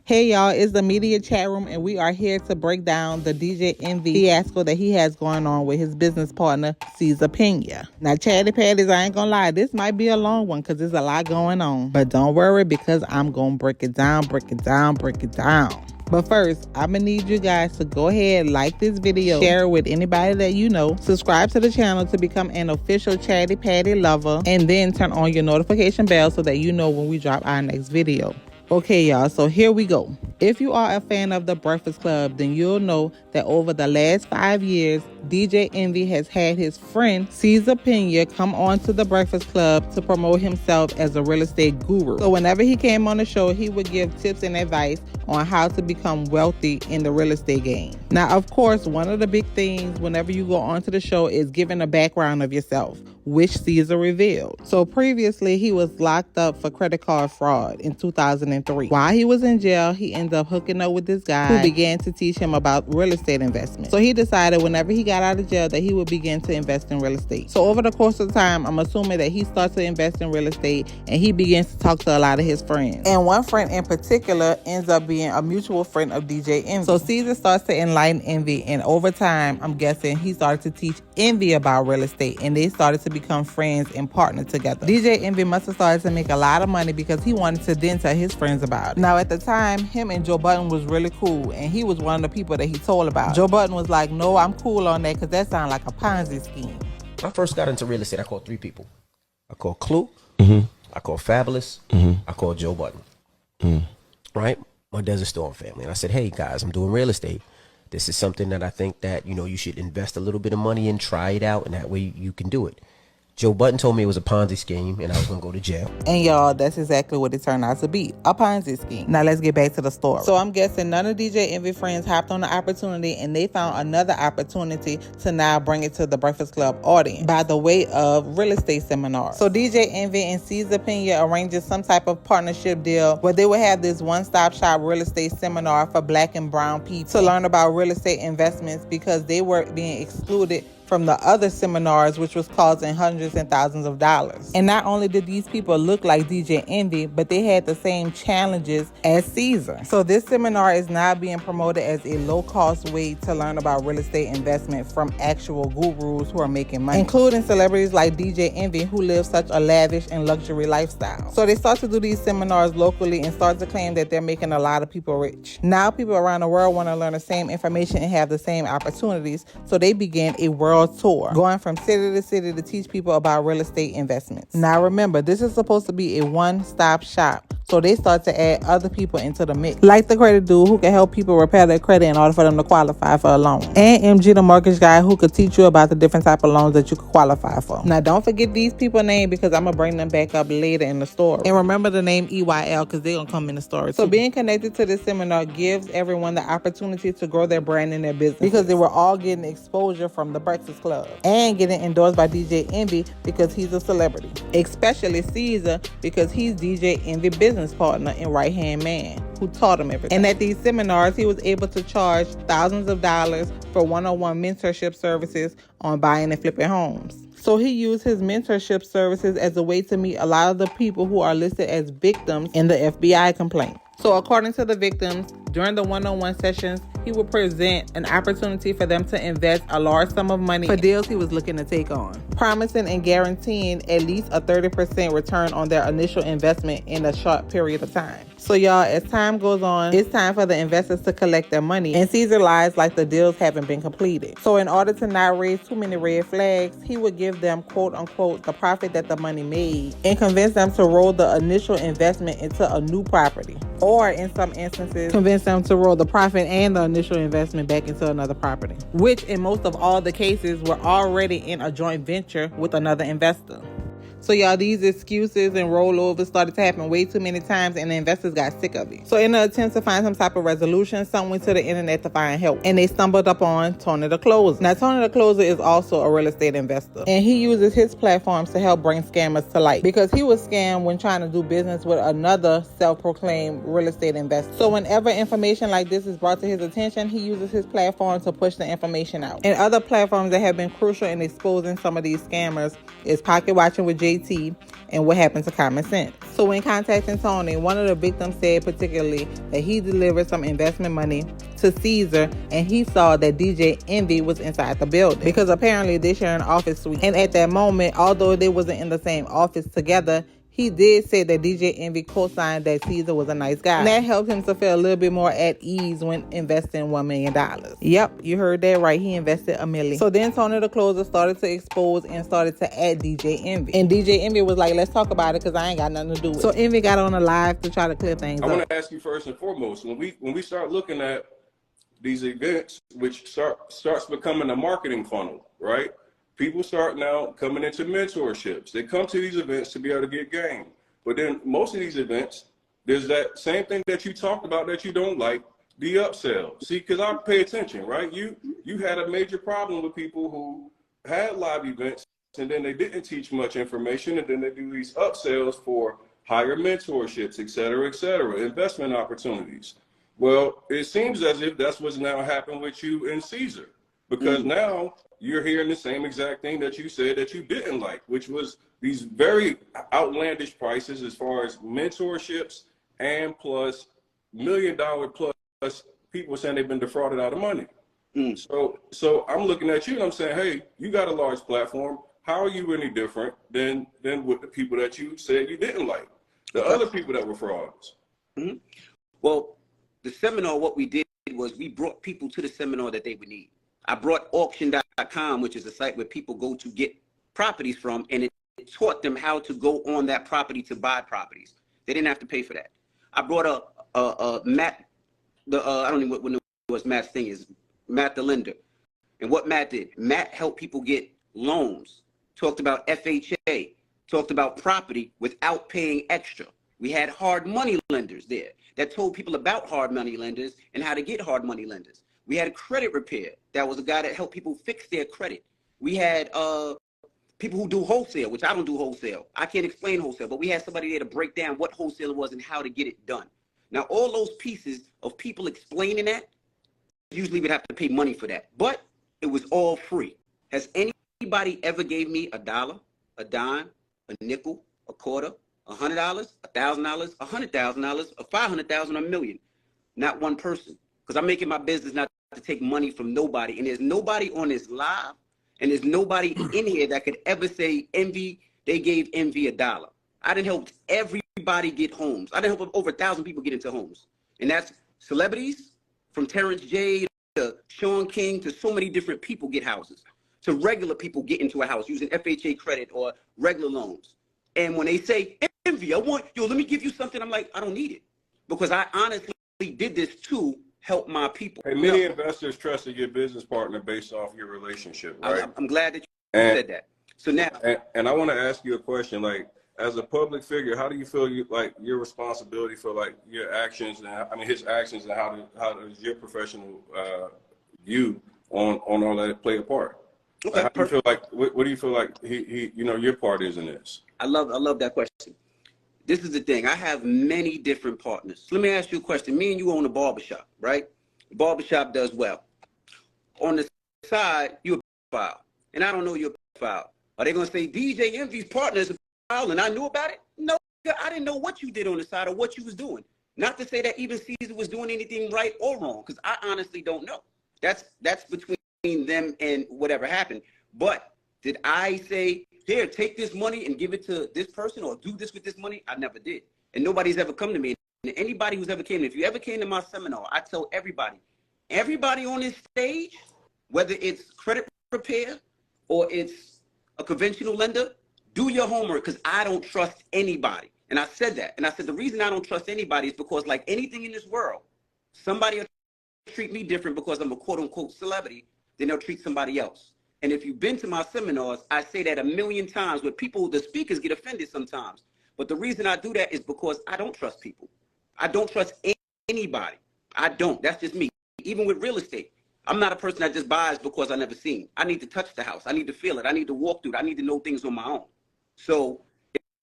Hey y'all, it's the media chat room and we are here to break down the DJ ENVY fiasco that he has going on with his business partner, Cesar Pina. Now, chatty patties, I ain't gonna lie, this might be a long one because there's a lot going on. But don't worry because I'm gonna break it down. But first, I'm gonna need you guys to go ahead, like this video, share it with anybody that you know, subscribe to the channel to become an official chatty patty lover, and then turn on your notification bell so that you know when we drop our next video. Okay, y'all, so here we go. If you are a fan of The Breakfast Club, then you'll know that over the last 5 years, DJ ENVY has had his friend Cesar Pina come on to The Breakfast Club to promote himself as a real estate guru. So whenever he came on the show, he would give tips and advice on how to become wealthy in the real estate game. Now, of course, one of the big things whenever you go onto the show is giving a background of yourself, which Cesar revealed. So previously, he was locked up for credit card fraud in 2003. While he was in jail, he ended up hooking up with this guy who began to teach him about real estate investment. So he decided whenever he got out of jail that he would begin to invest in real estate. So over the course of time, I'm assuming that he starts to invest in real estate and he begins to talk to a lot of his friends. And one friend in particular ends up being a mutual friend of DJ ENVY. So Cesar starts to enlighten ENVY, and over time, I'm guessing he started to teach ENVY about real estate, and they started to become friends and partner together. DJ ENVY must have started to make a lot of money because he wanted to then tell his friends about it. Now at the time, him and Joe Budden was really cool, and he was one of the people that he told about. Joe Budden was like, no, I'm cool on that because that sounds like a Ponzi scheme. When I first got into real estate, I called 3 people. I called Clue, I called Fabulous, I called Joe Budden. Right? My Desert Storm family. And I said, hey guys, I'm doing real estate. This is something that I think that, you should invest a little bit of money in, try it out, and that way you can do it. Joe Budden told me it was a Ponzi scheme and I was going to go to jail. And y'all, that's exactly what it turned out to be, a Ponzi scheme. Now let's get back to the story. So I'm guessing none of DJ ENVY friends hopped on the opportunity and they found another opportunity to now bring it to the Breakfast Club audience by the way of real estate seminars. So DJ ENVY and Cesar Pina arranged some type of partnership deal where they would have this one-stop shop real estate seminar for Black and brown people to learn about real estate investments because they were being excluded from the other seminars, which was causing hundreds and thousands of dollars. And not only did these people look like DJ ENVY, but they had the same challenges as Cesar. So this seminar is now being promoted as a low-cost way to learn about real estate investment from actual gurus who are making money, including celebrities like DJ ENVY who live such a lavish and luxury lifestyle. So they start to do these seminars locally and start to claim that they're making a lot of people rich. Now people around the world want to learn the same information and have the same opportunities, so they began a world tour, going from city to city to teach people about real estate investments. Now remember, this is supposed to be a one-stop shop, so they start to add other people into the mix, like the credit dude who can help people repair their credit in order for them to qualify for a loan, and MG the mortgage guy who could teach you about the different type of loans that you could qualify for. Now don't forget these people's names because I'm gonna bring them back up later in the story. And remember the name EYL because they're gonna come in the story too. So being connected to this seminar gives everyone the opportunity to grow their brand and their business because they were all getting exposure from the Breakfast Club and getting endorsed by DJ ENVY because he's a celebrity, especially Cesar because he's DJ ENVY business partner and right-hand man who taught him everything. And at these seminars, he was able to charge thousands of dollars for one-on-one mentorship services on buying and flipping homes. So he used his mentorship services as a way to meet a lot of the people who are listed as victims in the FBI complaint. So according to the victims, during the one-on-one sessions, he would present an opportunity for them to invest a large sum of money for deals he was looking to take on, promising and guaranteeing at least a 30% return on their initial investment in a short period of time. So y'all, as time goes on, it's time for the investors to collect their money, and Cesar lies like the deals haven't been completed. So in order to not raise too many red flags, he would give them quote unquote the profit that the money made and convince them to roll the initial investment into a new property, or in some instances convince them to roll the profit and the initial investment back into another property, which in most of all the cases were already in a joint venture with another investor. So y'all, these excuses and rollovers started to happen way too many times and the investors got sick of it. So in an attempt to find some type of resolution, some went to the internet to find help, and they stumbled upon Tony the Closer. Now Tony the Closer is also a real estate investor, and he uses his platforms to help bring scammers to light because he was scammed when trying to do business with another self-proclaimed real estate investor. So whenever information like this is brought to his attention, he uses his platform to push the information out. And other platforms that have been crucial in exposing some of these scammers is Pocket Watching with JT, and what happened to common sense. So when contacting Tony, one of the victims said particularly that he delivered some investment money to Cesar and he saw that DJ Envy was inside the building because apparently they share an office suite. And at that moment, although they wasn't in the same office together, he did say that DJ Envy co-signed that Cesar was a nice guy. And that helped him to feel a little bit more at ease when investing $1 million. Yep, you heard that right. He invested $1 million. So then Tony the Closer started to expose and started to add DJ Envy. And DJ Envy was like, let's talk about it because I ain't got nothing to do with it. So Envy got on a live to try to clear things up. I want to ask you first and foremost, when we start looking at these events, which starts becoming a marketing funnel, right? People start now coming into mentorships. They come to these events to be able to get game. But then most of these events, there's that same thing that you talked about that you don't like, the upsell. See, because I pay attention, right? You had a major problem with people who had live events and then they didn't teach much information, and then they do these upsells for higher mentorships, et cetera, investment opportunities. Well, it seems as if that's what's now happened with you and Cesar, because now you're hearing the same exact thing that you said that you didn't like, which was these very outlandish prices as far as mentorships and plus $1 million plus people saying they've been defrauded out of money. So I'm looking at you and I'm saying, hey, you got a large platform. How are you any different than with the people that you said you didn't like, the other people that were frauds? Well, the seminar, what we did was we brought people to the seminar that they would need. I brought auction.com, which is a site where people go to get properties from, and it taught them how to go on that property to buy properties. They didn't have to pay for that. I brought Matt, I don't even know what Matt's thing is, Matt the lender. And what Matt did, Matt helped people get loans, talked about FHA, talked about property without paying extra. We had hard money lenders there that told people about hard money lenders and how to get hard money lenders. We had a credit repair. That was a guy that helped people fix their credit. We had people who do wholesale, which I don't do wholesale. I can't explain wholesale, but we had somebody there to break down what wholesale was and how to get it done. Now, all those pieces of people explaining that, usually we'd have to pay money for that, but it was all free. Has anybody ever gave me $1, a dime, a nickel, a quarter, $100, $1,000, $100,000, or $500,000, or $1 million? Not one person, because I'm making my business not to take money from nobody, and there's nobody on this live, and there's nobody in here that could ever say Envy, they gave Envy $1. I done helped everybody get homes. I done helped over 1,000 people get into homes, and that's celebrities, from Terrence J to Sean King to so many different people get houses, to regular people get into a house using FHA credit or regular loans. And when they say, Envy, let me give you something, I'm like, I don't need it, because I honestly did this to help my people. Hey, many investors trusted your business partner based off your relationship, right? I'm glad that you said that. So now, and I want to ask you a question. Like, as a public figure, how do you feel your responsibility for your actions and his actions, and how does your professional view on all that play a part? Okay, how do you feel like? What do you feel like he your part is in this? I love that question. This is the thing. I have many different partners. So let me ask you a question. Me and you own a barbershop, right? The barbershop does well. On the side, you're a file, and I don't know your file. Are they going to say DJ Envy's partner is a file and I knew about it? No, I didn't know what you did on the side or what you was doing. Not to say that even Cesar was doing anything right or wrong, because I honestly don't know. That's between them and whatever happened. But did I say, here, take this money and give it to this person, or do this with this money? I never did. And nobody's ever come to me. And anybody who's ever came, if you ever came to my seminar, I tell everybody on this stage, whether it's credit repair or it's a conventional lender, do your homework, because I don't trust anybody. And I said that. And I said the reason I don't trust anybody is because, like anything in this world, somebody will treat me different because I'm a quote-unquote celebrity than they'll treat somebody else. And if you've been to my seminars, I say that 1,000,000 times, where the speakers get offended sometimes. But the reason I do that is because I don't trust people. I don't trust anybody. I don't. That's just me. Even with real estate, I'm not a person that just buys because I never seen. I need to touch the house. I need to feel it. I need to walk through it. I need to know things on my own. So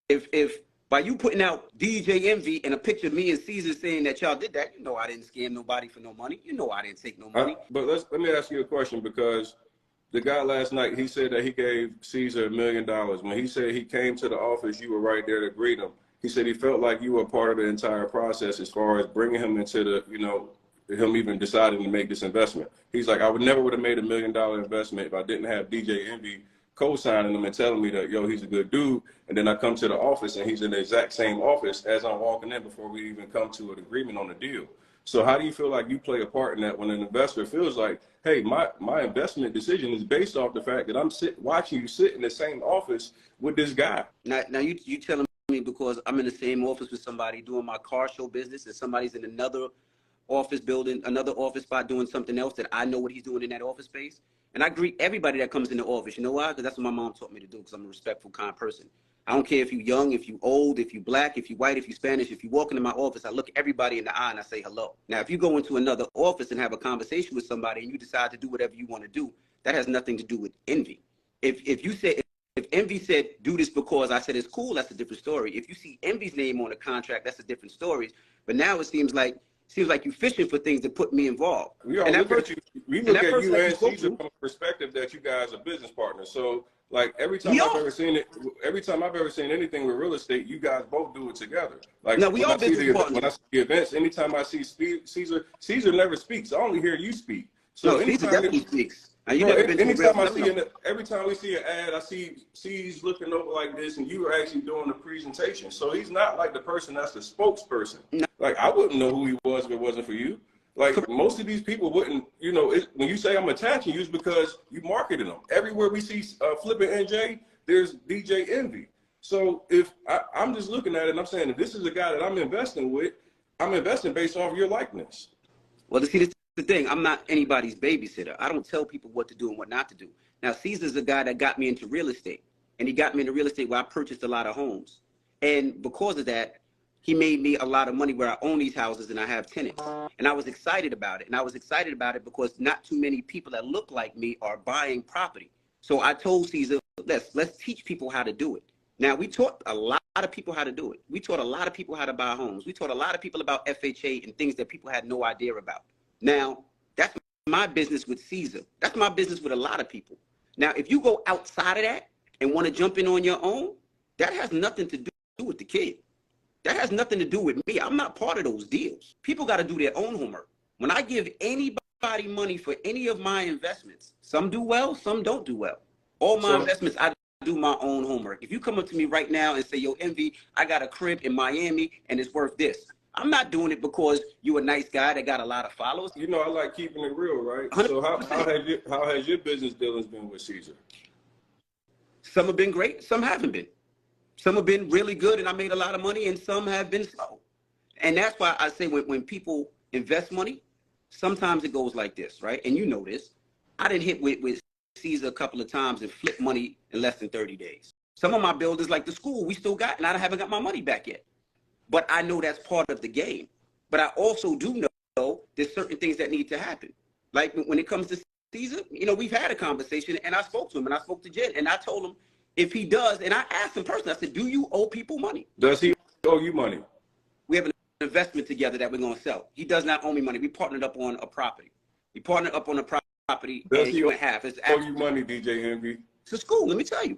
if by you putting out DJ Envy and a picture of me and Cesar saying that y'all did that, I didn't scam nobody for no money. I didn't take no money. But let me ask you a question, because the guy last night, he said that he gave Cesar $1 million. When he said he came to the office, you were right there to greet him. He said he felt like you were part of the entire process as far as bringing him into the, you know, him even deciding to make this investment. He's like, I would never have made $1 million investment if I didn't have DJ Envy co-signing him and telling me that, yo, he's a good dude. And then I come to the office and he's in the exact same office as I'm walking in before we even come to an agreement on the deal. So how do you feel like you play a part in that when an investor feels like, hey, my investment decision is based off the fact that I'm watching you sit in the same office with this guy? Now you telling me because I'm in the same office with somebody doing my car show business and somebody's in another office building, another office spot doing something else that I know what he's doing in that office space. And I greet everybody that comes in the office. You know why? Because that's what my mom taught me to do, because I'm a respectful, kind person. I don't care if you're young, if you're old, if you're black, if you're white, if you're Spanish. If you walk into my office, I look everybody in the eye and I say hello. Now, if you go into another office and have a conversation with somebody and you decide to do whatever you want to do, that has nothing to do with envy. If Envy said, do this because I said it's cool, that's a different story. If you see Envy's name on the contract, that's a different story. But now it seems like you're fishing for things that put me involved. We look at you and Cesar from a perspective that you guys are business partners. So like every time I've ever seen anything with real estate, you guys both do it together. Like no, we all business partners. When I see the events, anytime I see Cesar never speaks. I only hear you speak. So no, Cesar definitely speaks. Every time we see an ad, I see C's looking over like this, and you are actually doing the presentation. So he's not like the person that's the spokesperson. No. Like I wouldn't know who he was if it wasn't for you. Like most of these people wouldn't, you know, when you say I'm attaching you, it's because you marketed them. Everywhere we see Flipping NJ, there's DJ Envy. So if I'm just looking at it and I'm saying, if this is a guy that I'm investing with, I'm investing based off your likeness. Well, to see this. The thing, I'm not anybody's babysitter. I don't tell people what to do and what not to do. Now, Cesar's a guy that got me into real estate, and he got me into real estate where I purchased a lot of homes. And because of that, he made me a lot of money where I own these houses and I have tenants. And I was excited about it. And I was excited about it because not too many people that look like me are buying property. So I told Cesar, let's teach people how to do it. Now, we taught a lot of people how to do it. We taught a lot of people how to buy homes. We taught a lot of people about FHA and things that people had no idea about. Now, that's my business with Cesar. That's my business with a lot of people. Now, if you go outside of that and want to jump in on your own, that has nothing to do with the kid. That has nothing to do with me. I'm not part of those deals. People got to do their own homework. When I give anybody money for any of my investments, some do well, some don't do well. All my investments, I do my own homework. If you come up to me right now and say, yo, Envy, I got a crib in Miami and it's worth this. I'm not doing it because you're a nice guy that got a lot of followers. You know, I like keeping it real, right? 100%. So how has your business dealings been with Cesar? Some have been great, some haven't been. Some have been really good and I made a lot of money, and some have been slow. And that's why I say when people invest money, sometimes it goes like this, right? And you know this. I didn't hit with Cesar a couple of times and flip money in less than 30 days. Some of my builders, like the school, we still got, and I haven't got my money back yet. But I know that's part of the game. But I also do know there's certain things that need to happen. Like when it comes to Cesar, you know, we've had a conversation and I spoke to him and I spoke to Jen and I told him if he does, and I asked him personally, I said, do you owe people money? Does he owe you money? We have an investment together that we're going to sell. He does not owe me money. We partnered up on a property. We partnered up on a property. Does he owe you money, DJ Envy? It's a school, let me tell you.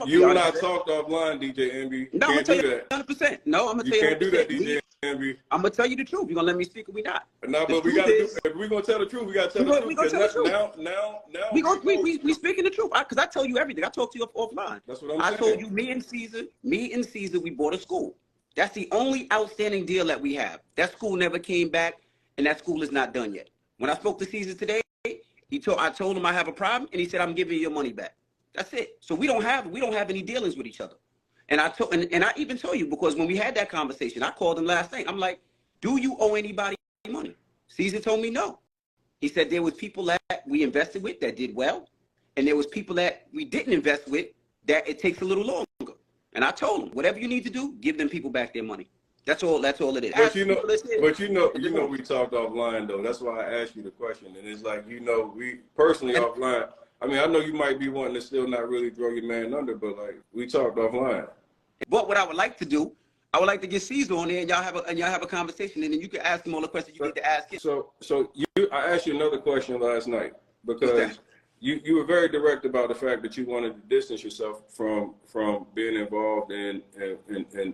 You and I talked offline, DJ Envy. No, I'm going to tell you 100%. No, I'm going to tell you. You can't do that, DJ Envy. I'm going to tell you the truth. You're going to let me speak or we not? No, but we got to if we're going to tell the truth, we got to tell the truth. We're going to tell the truth. Now. We speaking the truth. Because I tell you everything. I talk to you offline. That's what I'm saying. I told you, me and Cesar, we bought a school. That's the only outstanding deal that we have. That school never came back, and that school is not done yet. When I spoke to Cesar today, I told him I have a problem, and he said, I'm giving you your money back. That's it. So we don't have any dealings with each other. And I even told you, because when we had that conversation, I called him last night. I'm like, do you owe anybody money? Cesar told me no. He said there was people that we invested with that did well, and there was people that we didn't invest with that it takes a little longer. And I told him, whatever you need to do, give them people back their money. That's all it is. But you know, we talked offline though. That's why I asked you the question. And it's like, you know, we personally offline. I mean, I know you might be wanting to still not really throw your man under, but like we talked offline. But what I would like to do, I would like to get Cesar on there and y'all have a conversation, and then you can ask him all the questions you need to ask him. So I asked you another question last night because you were very direct about the fact that you wanted to distance yourself from being involved in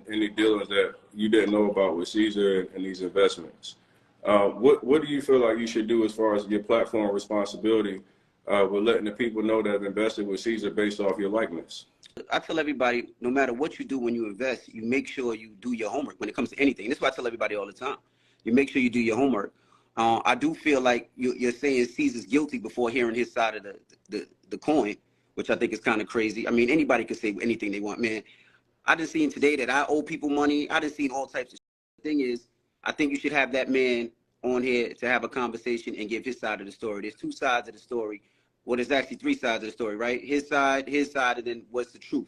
any dealings that you didn't know about with Cesar and these investments. What do you feel like you should do as far as your platform responsibility with letting the people know that have invested with Cesar based off your likeness? I tell everybody, no matter what you do when you invest, you make sure you do your homework when it comes to anything. This is what I tell everybody all the time. You make sure you do your homework. I do feel like you're saying Cesar's guilty before hearing his side of the coin, which I think is kind of crazy. I mean, anybody can say anything they want, man. I just seen today that I owe people money. I just seen all types of shit. The thing is, I think you should have that man on here to have a conversation and give his side of the story. There's two sides of the story. Well, there's actually three sides of the story, right? His side, and then what's the truth.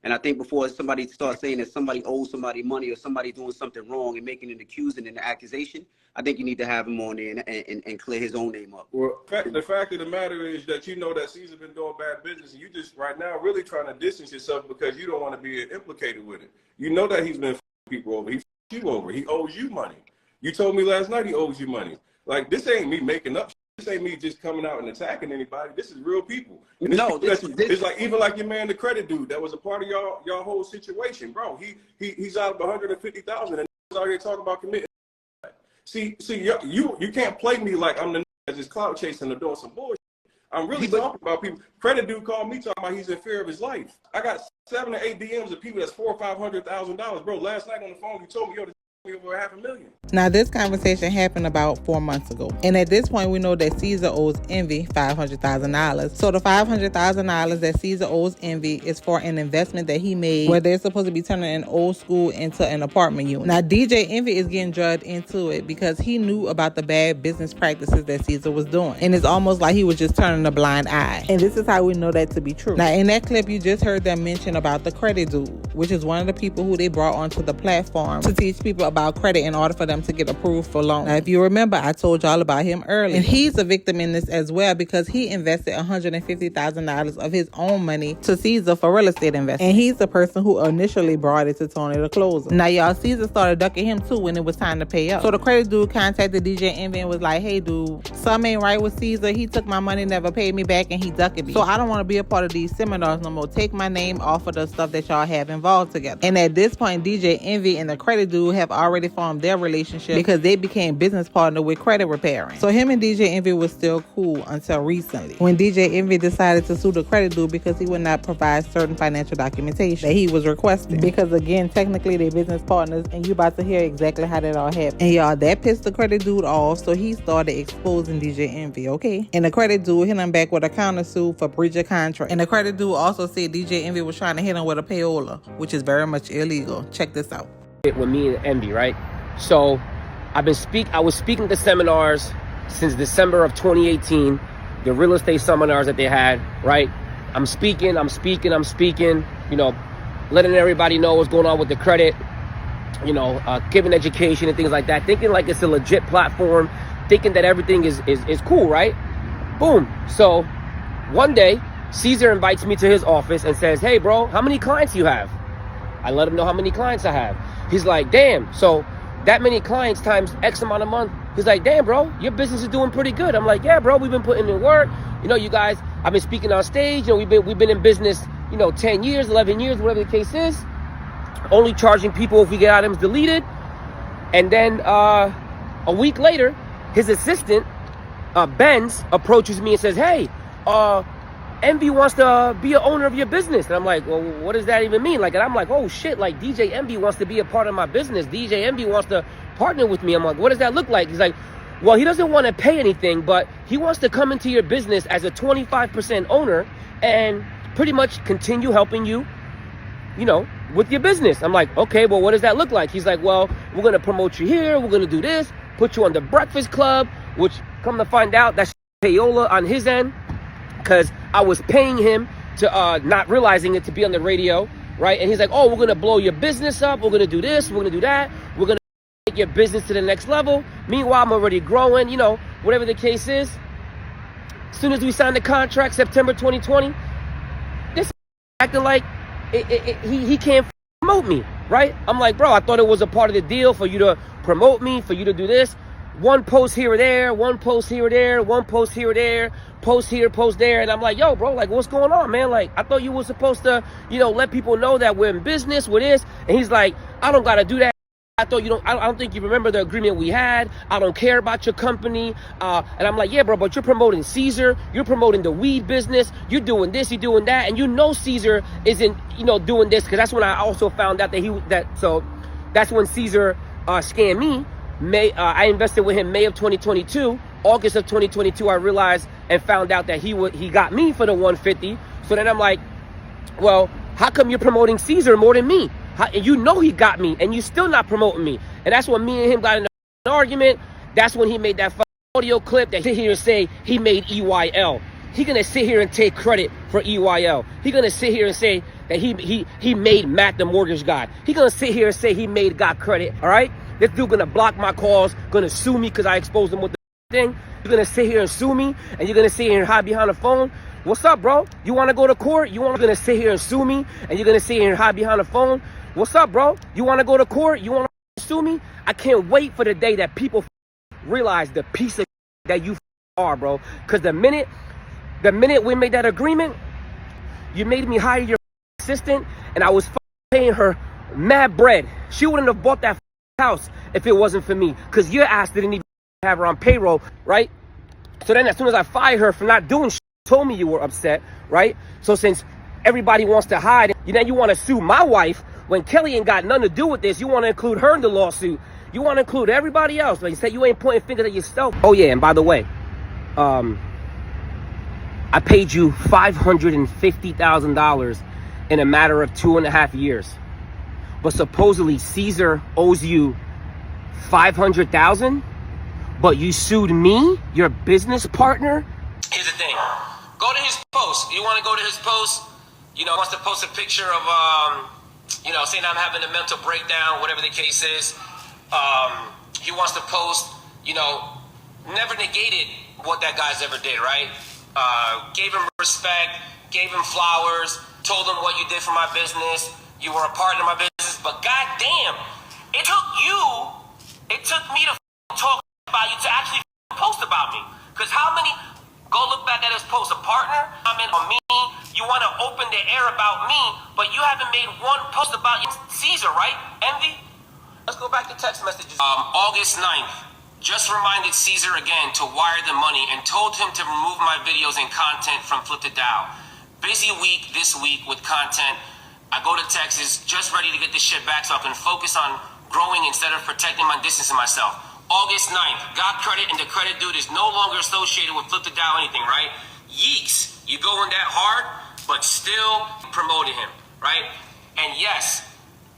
And I think before somebody starts saying that somebody owes somebody money or somebody doing something wrong and making an accusation and an accusation, I think you need to have him on there and clear his own name up. Well, the fact of the matter is that you know that Cesar been doing bad business, and you just right now really trying to distance yourself because you don't want to be implicated with it. You know that he's been people over. He you over. He owes you money. You told me last night he owes you money. Like, this ain't me making up. This ain't me just coming out and attacking anybody. This is real people. And it's like, even like your man, the credit dude, that was a part of y'all whole situation, bro. He's out of 150,000 and out here talking about committing. See, you can't play me like I'm the that's just clout chasing or doing some bullshit. I'm really talking about people. Credit dude called me talking about he's in fear of his life. I got 7 or 8 DMs of people that's $400,000 or $500,000, bro. Last night on the phone, you told me, yo, over $500,000. Now, this conversation happened about 4 months ago. And at this point, we know that Cesar owes Envy $500,000. So the $500,000 that Cesar owes Envy is for an investment that he made where they're supposed to be turning an old school into an apartment unit. Now, DJ Envy is getting drugged into it because he knew about the bad business practices that Cesar was doing. And it's almost like he was just turning a blind eye. And this is how we know that to be true. Now, in that clip, you just heard them mention about the credit dude, which is one of the people who they brought onto the platform to teach people about credit in order for them to get approved for loans. Now, if you remember, I told y'all about him earlier. And he's a victim in this as well because he invested $150,000 of his own money to Cesar for real estate investment. And he's the person who initially brought it to Tony the closer. Now, y'all, Cesar started ducking him too when it was time to pay up. So the credit dude contacted DJ Envy and was like, hey, dude, something ain't right with Cesar. He took my money, never paid me back, and he ducked me. So I don't want to be a part of these seminars no more. Take my name off of the stuff that y'all have involved together. And at this point, DJ Envy and the credit dude have already formed their relationship because they became business partner with credit repairing. So him and DJ Envy was still cool until recently when DJ Envy decided to sue the credit dude because he would not provide certain financial documentation that he was requesting. Because again, technically they're business partners, and you about to hear exactly how that all happened. And y'all, that pissed the credit dude off, so he started exposing DJ Envy, okay? And the credit dude hit him back with a countersuit for breach of contract. And the credit dude also said DJ Envy was trying to hit him with a payola, which is very much illegal. Check this out. With me and Envy, right? So I was speaking at the seminars since December of 2018, the real estate seminars that they had, right? I'm speaking, you know, letting everybody know what's going on with the credit, you know, giving education and things like that, thinking like it's a legit platform, thinking that everything is cool, right? Boom. So one day, Cesar invites me to his office and says, hey, bro, how many clients you have? I let him know how many clients I have. He's like, damn, so that many clients times X amount a month. He's like, damn, bro, your business is doing pretty good. I'm like, yeah, bro, we've been putting in work. You know, you guys, I've been speaking on stage. You know, we've been in business, you know, 10 years, 11 years, whatever the case is. Only charging people if we get items deleted. And then a week later, his assistant, Benz, approaches me and says, hey, Envy wants to be an owner of your business. And I'm like, well, what does that even mean? Like, and I'm like, oh shit, like DJ Envy wants to be a part of my business. DJ Envy wants to partner with me. I'm like, what does that look like? He's like, well, he doesn't want to pay anything, but he wants to come into your business as a 25% owner and pretty much continue helping you, you know, with your business. I'm like, okay, well, what does that look like? He's like, well, we're going to promote you here. We're going to do this, put you on the Breakfast Club, which come to find out that's payola on his end. Because I was paying him to not realizing it to be on the radio, right? And he's like, oh, we're going to blow your business up. We're going to do this. We're going to do that. We're going to take your business to the next level. Meanwhile, I'm already growing, you know, whatever the case is. As soon as we signed the contract, September 2020, this acting like he can't promote me, right? I'm like, bro, I thought it was a part of the deal for you to promote me, for you to do this. one post here or there, one post here or there, one post here or there, post here, post there. And I'm like, yo, bro, like, what's going on, man? Like, I thought you were supposed to, you know, let people know that we're in business with this. And he's like, I don't got to do that. I don't think you remember the agreement we had. I don't care about your company. And I'm like, yeah, bro, but you're promoting Cesar. You're promoting the weed business. You're doing this, you're doing that. And you know Cesar isn't, you know, doing this. Because that's when I also found out so that's when Cesar scammed me. I invested with him May of 2022. August of 2022, I realized and found out that he got me for the 150. So then I'm like, well, how come you're promoting Cesar more than me? And you know he got me, and you still not promoting me. And that's when me and him got in an argument. That's when he made that audio clip that sit here and say he made EYL. He gonna sit here and take credit for EYL. He gonna sit here and say that he made Matt the mortgage guy. He gonna sit here and say he got credit. All right, this dude gonna block my calls, gonna sue me because I exposed him with the thing. You're gonna sit here and sue me, and you're gonna sit here and hide behind the phone. What's up, bro? You wanna go to court? Gonna sit here and sue me, and you're gonna sit here and hide behind the phone? What's up, bro? You want to go to court? You want to sue me? I can't wait for the day that people realize the piece of that you are, bro. Because the minute we made that agreement, you made me hire your assistant, and I was paying her mad bread. She wouldn't have bought that house if it wasn't for me, because your ass didn't even have her on payroll, right? So then as soon as I fired her for not doing shit, told me you were upset, right? So since everybody wants to hide, you want to sue my wife, when Kelly ain't got nothing to do with this, you want to include her in the lawsuit. You want to include everybody else. Like you said, you ain't pointing fingers at yourself. Oh, yeah, and by the way, I paid you $550,000 in a matter of 2.5 years. But supposedly Cesar owes you $500,000, but you sued me, your business partner? Here's the thing. Go to his post. You want to go to his post? You know, wants to post a picture of, saying I'm having a mental breakdown, whatever the case is. He wants to post, never negated what that guy's ever did, right? Gave him respect, gave him flowers, told him what you did for my business. You were a partner of my business, but goddamn, it took me to talk about you to actually post about me. Because how many, go look back at his post, a partner, comment on me, you want to open the air about me, but you haven't made one post about Cesar, right? Envy? Let's go back to text messages. August 9th, just reminded Cesar again to wire the money and told him to remove my videos and content from Flip the Dow. Busy week this week with content. I go to Texas, just ready to get this shit back so I can focus on growing instead of protecting my distance and myself. August 9th, got credit, and the credit dude is no longer associated with Flip the Dow or anything, right? Yeeks, you going that hard, but still promoting him, right? And yes,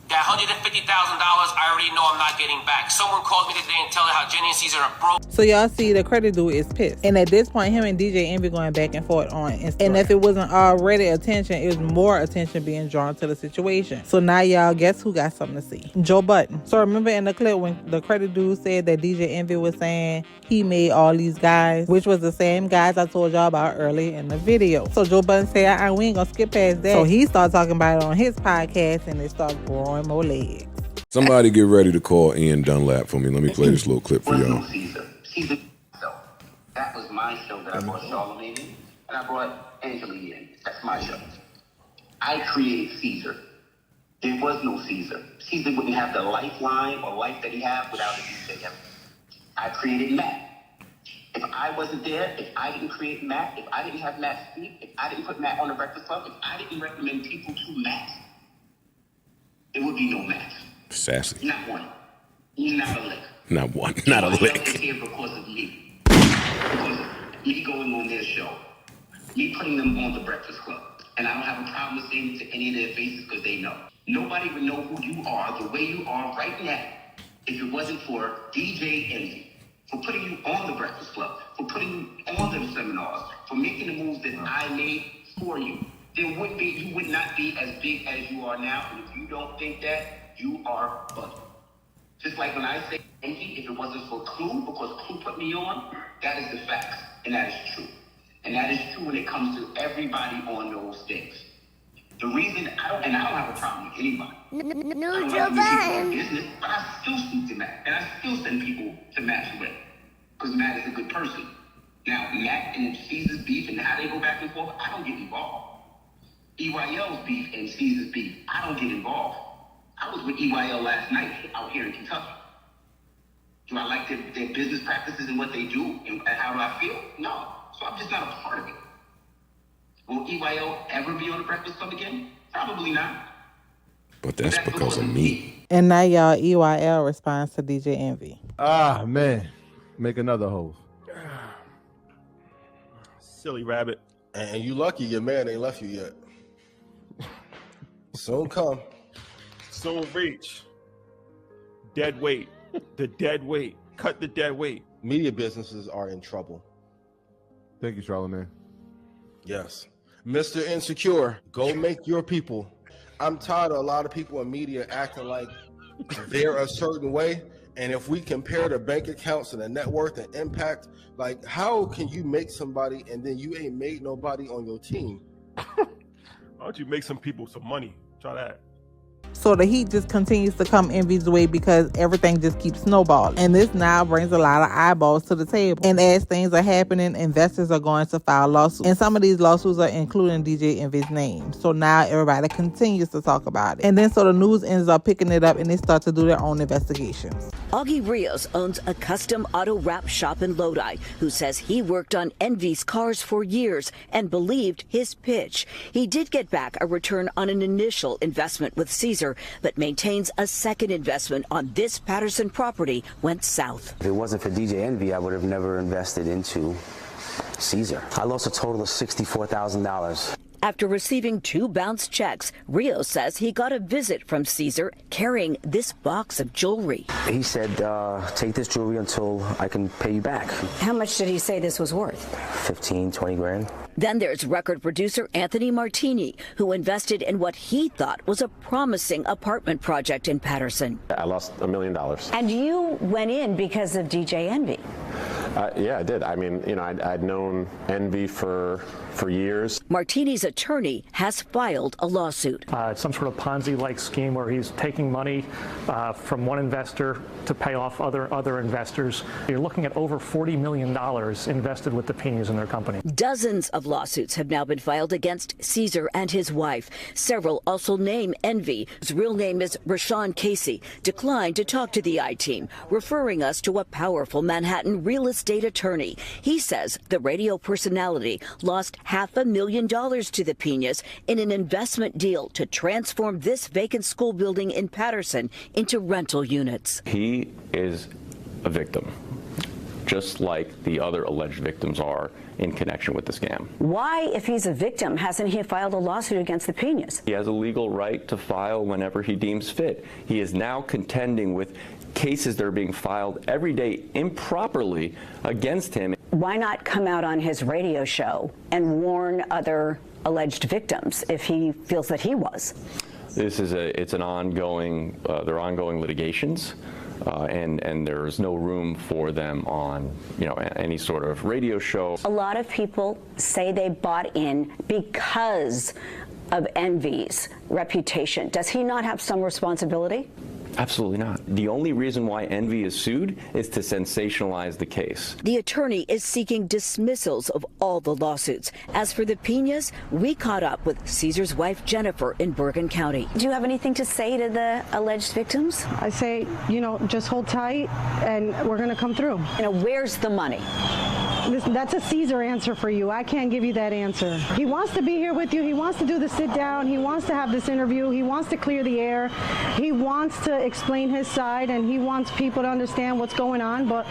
that $150,000, I already know I'm not getting back. Someone called me today and tell her how Jenny and Cesar are broke. So y'all see the credit dude is pissed. And at this point, him and DJ Envy going back and forth on Instagram. And if it wasn't already attention, it was more attention being drawn to the situation. So now y'all guess who got something to see? Joe Budden. So remember in the clip when the credit dude said that DJ Envy was saying he made all these guys, which was the same guys I told y'all about earlier in the video. So Joe Budden said, we ain't gonna skip past that. So he started talking about it on his podcast, and it started growing more legs. Somebody get ready to call Ian Dunlap for me. Let me play this little clip for y'all. Cesar. So that was my show that I brought Charlamagne in, and I brought Angela in. That's my show. I created Cesar. There was no Cesar. Cesar wouldn't have the lifeline or life that he had without a DJ. I created Matt. If I wasn't there, if I didn't create Matt, if I didn't have Matt speak, if I didn't put Matt on the Breakfast Club, if I didn't recommend people to Matt, there would be no Matt. Sassy. Not one. Not a lick. Not one. Not a lick. Here because of me. Because of me going on their show. Me putting them on the Breakfast Club. And I don't have a problem with saying it to any of their faces because they know. Nobody would know who you are the way you are right now if it wasn't for DJ Envy, for putting you on the Breakfast Club, for putting you on the seminars, for making the moves that I made for you. You would not be as big as you are now. And if you don't think that, you are bugging. Just like when I say Envy, if it wasn't for Clue, because Clue put me on, that is the facts. And that is true. And that is true when it comes to everybody on those things. The reason I don't have a problem with anybody. No, Joe Budden. Business, but I still speak to Matt, and I still send people to Matt's way. because Matt is a good person. Now, Matt and Cesar's beef and how they go back and forth, I don't get involved. EYL's beef and Cesar's beef, I don't get involved. I was with EYL last night out here in Kentucky. Do I like their business practices and what they do and how do I feel? No. So I'm just not a part of it. Will EYL ever be on the Breakfast Club again? Probably not. But that's because of me. And now y'all EYL responds to DJ Envy. Ah, man. Make another hole. Silly rabbit. And you lucky your man ain't left you yet. Soon come. Soon reach. Dead weight. The dead weight. Cut the dead weight. Media businesses are in trouble. Thank you, Charlamagne. Yes. Mr. Insecure, go make your people. I'm tired of a lot of people in media acting like they're a certain way. And if we compare the bank accounts and the net worth and impact, like how can you make somebody and then you ain't made nobody on your team? Why don't you make some people some money? Try that. So the heat just continues to come Envy's way because everything just keeps snowballing. And this now brings a lot of eyeballs to the table. And as things are happening, investors are going to file lawsuits. And some of these lawsuits are including DJ Envy's name. So now everybody continues to talk about it. And then so the news ends up picking it up and they start to do their own investigations. Augie Rios owns a custom auto wrap shop in Lodi, who says he worked on Envy's cars for years and believed his pitch. He did get back a return on an initial investment with Cesar, but maintains a second investment on this Patterson property went south. If it wasn't for DJ Envy, I would have never invested into Cesar. I lost a total of $64,000. After receiving 2 bounced checks, Rios says he got a visit from Cesar carrying this box of jewelry. He said, take this jewelry until I can pay you back. How much did he say this was worth? 15, 20 grand. Then there's record producer Anthony Martini, who invested in what he thought was a promising apartment project in Patterson. I lost $1 million. And you went in because of DJ Envy. Yeah, I did. I mean, you know, I'd known Envy for years. Martini's attorney has filed a lawsuit. It's some sort of Ponzi-like scheme where he's taking money from one investor to pay off other investors. You're looking at over $40 million invested with the Pinas in their company. Dozens of lawsuits have now been filed against Cesar and his wife. Several also name Envy, whose real name is Rashawn Casey, declined to talk to the I-Team, referring us to a powerful Manhattan real estate attorney. He says the radio personality lost $500,000 to the Pinas in an investment deal to transform this vacant school building in Patterson into rental units. He is a victim, just like the other alleged victims are in connection with the scam. Why, if he's a victim, hasn't he filed a lawsuit against the Pinas? He has a legal right to file whenever he deems fit. He is now contending with cases that are being filed every day improperly against him. Why not come out on his radio show and warn other alleged victims if he feels that he was? This is it's an ongoing, they're ongoing litigations. And there's no room for them on, you know, any sort of radio show. A lot of people say they bought in because of Envy's reputation. Does he not have some responsibility? Absolutely not. The only reason why Envy is sued is to sensationalize the case. The attorney is seeking dismissals of all the lawsuits. As for the Pinas, we caught up with Cesar's wife, Jennifer, in Bergen County. Do you have anything to say to the alleged victims? I say, you know, just hold tight and we're going to come through. You know, where's the money? That's a Cesar answer for you. I can't give you that answer. He wants to be here with you. He wants to do the sit down. He wants to have this interview. He wants to clear the air. He wants to explain his side, and he wants people to understand what's going on. But,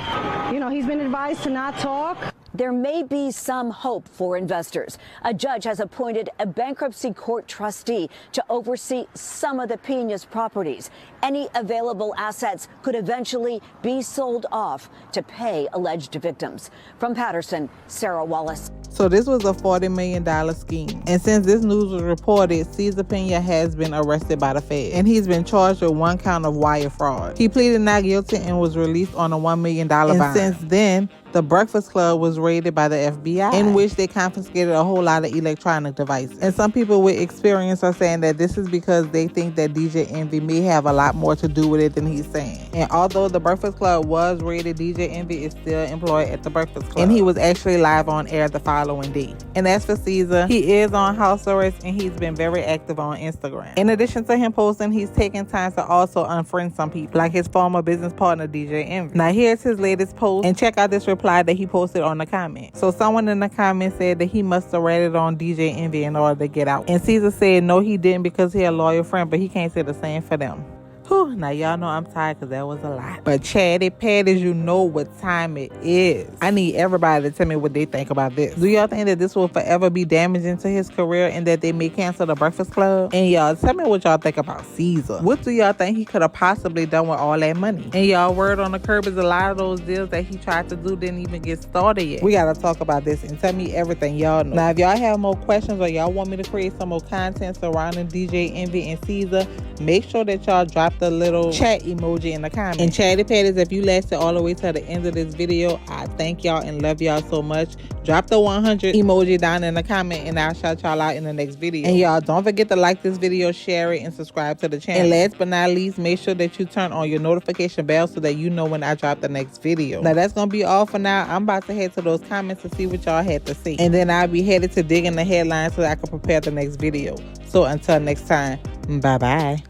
you know, he's been advised to not talk. There may be some hope for investors. A judge has appointed a bankruptcy court trustee to oversee some of the Pinas properties. Any available assets could eventually be sold off to pay alleged victims. From Patterson, Sarah Wallace. So this was a $40 million scheme. And since this news was reported, Cesar Pina has been arrested by the Fed. And he's been charged with 1 count of wire fraud. He pleaded not guilty and was released on a $1 million bond. And since then, the Breakfast Club was was raided by the FBI, in which they confiscated a whole lot of electronic devices. And some people with experience are saying that this is because they think that DJ Envy may have a lot more to do with it than he's saying. And although the Breakfast Club was raided, DJ Envy is still employed at the Breakfast Club, and he was actually live on air the following day. And as for Cesar, he is on house arrest, and he's been very active on Instagram. In addition to him posting, he's taking time to also unfriend some people, like his former business partner DJ Envy. Now here's his latest post, and check out this reply that he posted on the comment. So someone in the comment said that he must have ratted on DJ Envy in order to get out. And Cesar said no, he didn't, because he a loyal friend, but he can't say the same for them. Whew, now y'all know I'm tired because that was a lot. But chatty patties, you know what time it is. I need everybody to tell me what they think about this. Do y'all think that this will forever be damaging to his career and that they may cancel the Breakfast Club? And y'all tell me what y'all think about Cesar. What do y'all think he could have possibly done with all that money? And y'all word on the curb is a lot of those deals that he tried to do didn't even get started yet. We gotta talk about this and tell me everything y'all know. Now if y'all have more questions or y'all want me to create some more content surrounding DJ Envy and Cesar, make sure that y'all drop the little chat emoji in the comments. And chatty patties, if you lasted all the way to the end of this video, I thank y'all and love y'all so much. Drop the 100 emoji down in the comment and I'll shout y'all out in the next video. And y'all don't forget to like this video, share it, and subscribe to the channel. And last but not least, make sure that you turn on your notification bell so that you know when I drop the next video. Now that's gonna be all for now. I'm about to head to those comments to see what y'all had to say, and then I'll be headed to digging the headlines so that I can prepare the next video. So until next time, bye bye.